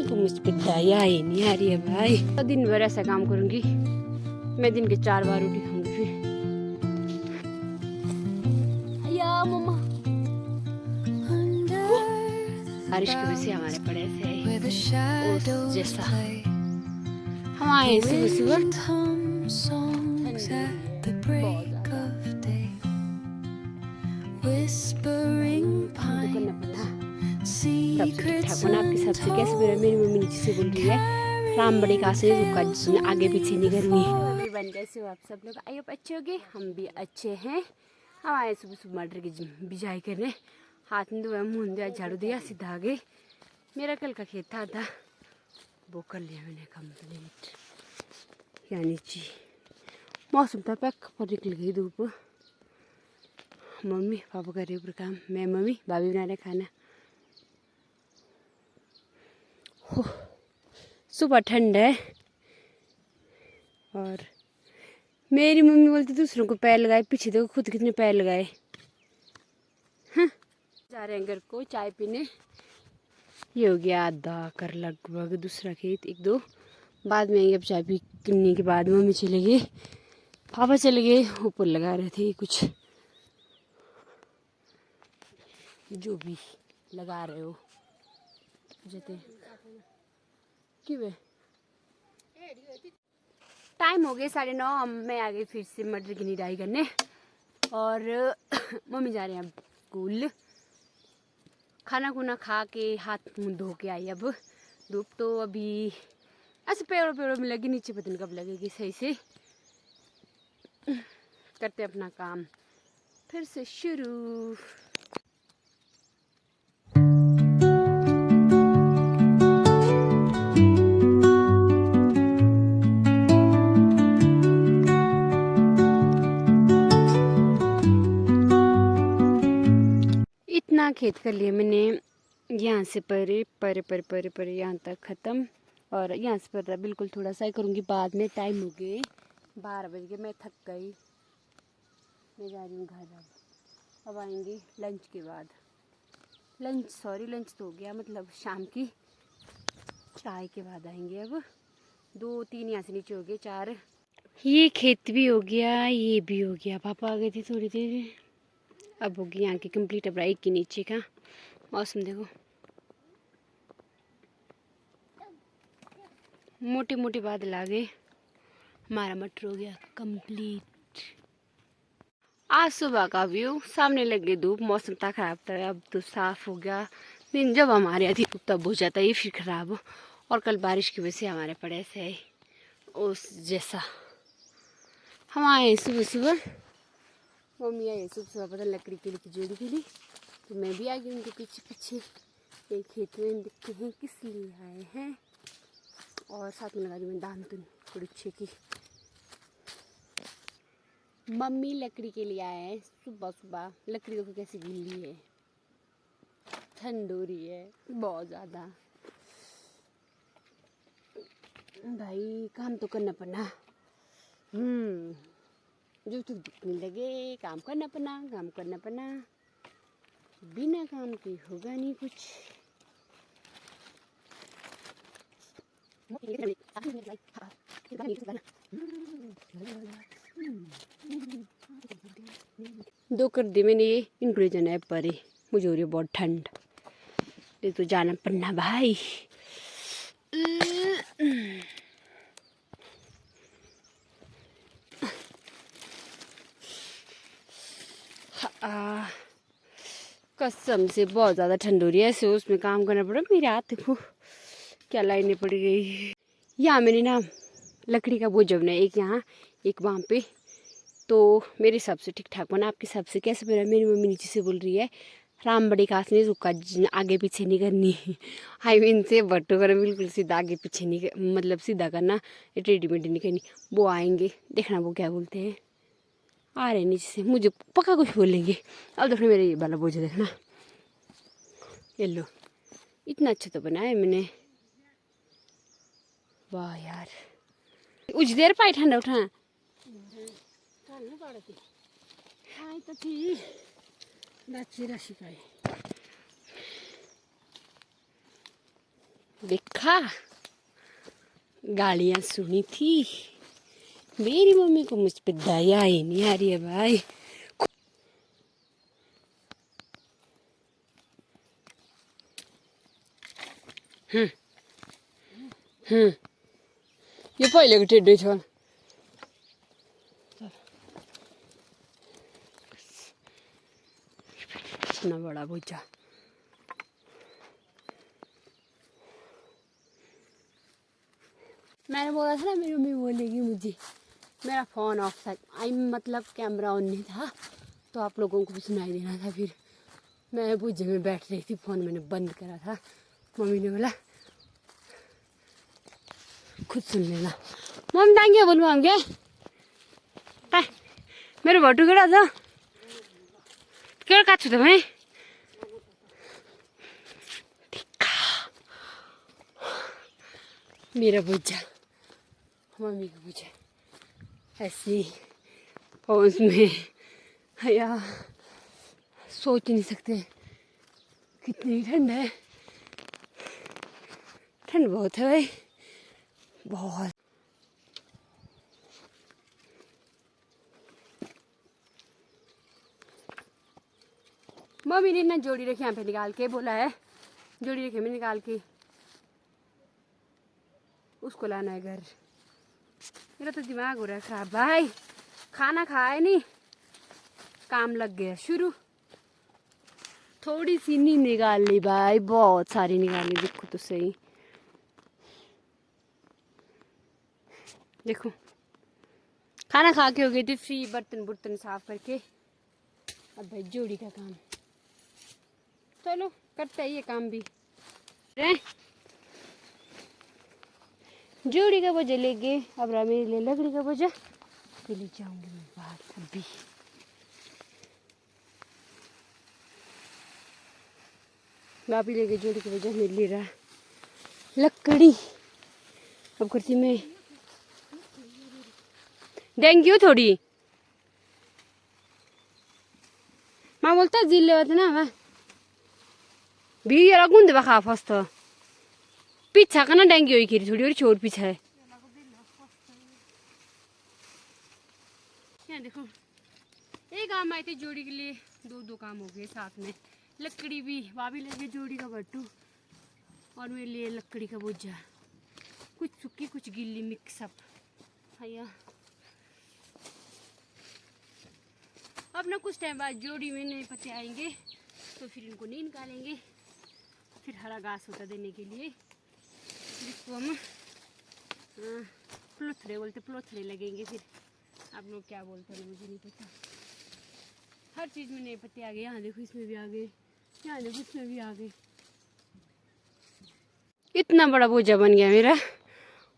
तो मुझ पे दया ही नहीं आ रही है भाई। तो दिन भर ऐसा काम करूंगी मैं, दिन के 4 बार रोटी खाऊंगी फिर। या मम्मा बारिश की वजह से हमारे पड़े से जैसा हम आए सुबह सुबह आपके हिसाब से कैसे मेरी मम्मी नीचे से बोल रही है रामबड़ी का से रुका आगे पीछे नहीं करनी। बन कैसे हो आप सब लोग? आई होप अच्छे होंगे, हम भी अच्छे हैं। हम आए सुबह सुबह मटर की बिजाई करने, हाथ में धोया मुँह दिया झाड़ू दिया सीधा आ गए। मेरा कल का खेत था वो कर लिया मैंने कंप्लीट। या नीचे मौसम था पैक पर निकल गई धूप। मम्मी पापा कर रहे ऊपर काम, मैं मम्मी भाभी बना रहे खाना। हो सुबह ठंड है और मेरी मम्मी बोलती दूसरों को पैर लगाए, पीछे देखो खुद कितने पैर लगाए। हाँ जा रहे हैं घर को चाय पीने। ये हो गया आधा कर लगभग, दूसरा खेत एक दो बाद में आएंगे। अब चाय पीने के बाद मम्मी चले गए, पापा चले गए, ऊपर लगा रहे थे कुछ जो भी लगा रहे हो जते क्यों। टाइम हो गया 9:30, मैं आ गई फिर से मटर की निराई करने और मम्मी जा रहे हैं अब स्कूल। खाना खुना खा के हाथ मुँह धो के आई। अब धूप तो अभी ऐसे पेड़ों में लगी, नीचे पता नहीं कब लगेगी सही से। करते अपना काम फिर से शुरू। इतना खेत कर लिया मैंने, यहाँ से परे यहाँ तक ख़त्म। और यहाँ से पर बिल्कुल थोड़ा सा ही करूँगी बाद में। टाइम हो गए 12 बज गए, मैं थक गई। मैं जा रही हूँ घर। अब आएंगे लंच के बाद। लंच तो हो गया, मतलब शाम की चाय के बाद आएंगे। अब 2-3 यहाँ से नीचे हो गए 4। ये खेत भी हो गया, ये भी हो गया। पापा आ गए थे थोड़ी देर, अब होगी यहाँ की कंप्लीट। अब एक के नीचे का मौसम देखो, मोटे मोटे बादल आ गए। हमारा मटर हो गया कंप्लीट। आज सुबह का व्यू, सामने लग गई धूप, मौसम था खराब था, अब तो साफ हो गया। दिन जब हमारे यहाँ थी तब हो जाता है ये फिर खराब। और कल बारिश की वजह से हमारे पड़े से उस जैसा। हम आए सुबह सुबह, मम्मी आई सुबह सुबह पता लकड़ी के लिए खिचड़ी के लिए, तो मैं भी आ गई उनके पीछे पीछे। एक खेत में देखते हैं किस लिए आए हैं। और साथ में लगा दी मैं दान थोड़ी अच्छे की। मम्मी लकड़ी के लिए आए हैं सुबह सुबह। लकड़ी को कैसी गीली है, ठंड हो रही है बहुत ज़्यादा। भाई काम तो करना पड़ना। जो तो दिखने लगे काम करना पड़ना। बिना काम के होगा नहीं कुछ। दो कर दी मैंने, ये इनको जाना है परे, मुझे हो रही है बहुत ठंड, ये तो जाना पड़ना भाई। कसम से बहुत ज़्यादा ठंड हो रही है, ऐसे उसमें काम करना पड़ा। मेरे हाथ देखो क्या लाइनें पड़ गई। यहाँ मैंने ना लकड़ी का वो जब ना, एक यहाँ एक वहाँ पे, तो मेरे हिसाब से ठीक ठाक बना। आपके हिसाब से कैसे बना? मेरी मम्मी नीचे से बोल रही है रामबड़ी कास नहीं रुका, आगे पीछे नहीं करनी। आई मीन से भट्टो करना बिल्कुल सीधा, आगे पीछे नहीं मतलब सीधा करना, टेढ़ी-मेढ़ी नहीं करनी। वो आएंगे देखना वो क्या बोलते हैं। आ रहे नीचे से, मुझे पक्का कुछ बोलेंगे। अब देखना मेरे ये वाला बोझ देखना, ये लो इतना अच्छा तो बनाया मैंने। वाह यार, उज देर पाई ठंडा उठा तो थी राशि पाई। देखा, गालियाँ सुनी थी। मेरी मम्मी को मुझ पे दया ही नहीं आ रही है भाई। यो पहिलेको टेढै छ। इतना बड़ा भुजा। मैंने बोला था ना मेरी मम्मी बोलेगी मुझे। मेरा फ़ोन ऑफ था, मतलब कैमरा ऑन नहीं था, तो आप लोगों को भी सुनाई देना था। फिर मैं भुजे में बैठ रही थी, फ़ोन मैंने बंद करा था। मम्मी ने बोला खुद सुन लेना। मम्मी तांगे बोलूँ हम क्या मेरो भट्टू केटा छ केटा काट्छु त भाइ। मेरा भुजा, मम्मी का भुजा ऐसी, और उसमें या सोच नहीं सकते कितनी ठंड है। ठंड बहुत है भाई, बहुत। मम्मी ने ना जोड़ी रखी यहाँ पे निकाल के, बोला है जोड़ी रखी में निकाल के उसको लाना है घर। मेरा तो दिमाग हो रहा है खराब भाई। खाना खाए नहीं, काम लग गया शुरू। थोड़ी सी नहीं निकालनी भाई, बहुत सारी निकालनी। देखो तो सही, देखो खाना खा के हो गई थी फ्री, बर्तन बुर्तन साफ करके। अब भाई जोड़ी का काम, चलो करते हैं ये काम भी। जोड़ी का बोझा लेके अब मेरे लिए लकड़ी का बोझा फिर ले जाऊंगी मैं बाहर। अभी भाभी लेके जोड़ी का बोझा मेरे ले रहा लकड़ी। अब करती मैं डेंगू थोड़ी माँ बोलता जिले बात ना मैं भी गुंद बखा फस्त पीछा का ना डेंगू हुई खीरी थोड़ी और छोर पीछा है। यहाँ देखो एक काम आए थे जोड़ी के लिए, दो काम हो गए साथ में। लकड़ी भी भाभी लेके जोड़ी का भट्टू, और मेरे लिए लकड़ी का बोझा, कुछ सूखी कुछ गीली मिक्सअप। भैया अब ना कुछ टाइम बाद जोड़ी में नए पत्ते आएंगे तो फिर इनको नहीं निकालेंगे। फिर हरा घास होता देने के लिए, जिसको हम प्लोथड़े बोलते, प्लोथड़े लगेंगे। फिर आप लोग क्या बोलते हैं मुझे नहीं पता। हर चीज़ में नए पत्ते आ गए। यहाँ देखो इसमें भी आ गए, यहाँ देखो इसमें भी आ गए। इतना बड़ा बोझा बन गया मेरा,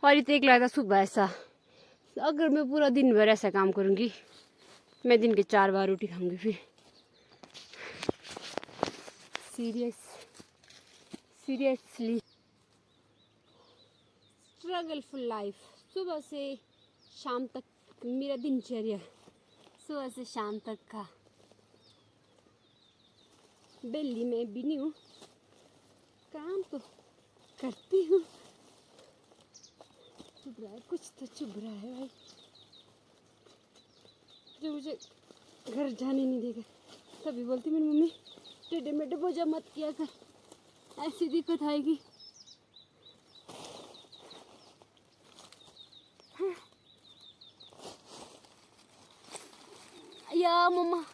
और इतना एक लगता सुबह ऐसा। अगर मैं पूरा दिन भर ऐसा काम करूँगी, मैं दिन के 4 बार रोटी खाऊंगी। फिर सीरियसली स्ट्रगलफुल लाइफ। सुबह से शाम तक मेरा दिनचर्या, सुबह से शाम तक का। दिल्ली में भी नहीं हूँ, काम तो करती हूँ। चुभ रहा है, कुछ तो चुभ रहा है भाई, जो मुझे घर जाने नहीं देगा। तभी बोलती मेरी मम्मी टेढ़े मेढ़े बोझा मत किया कर, ऐसी दिक्कत आएगी। हाँ। या मम्मा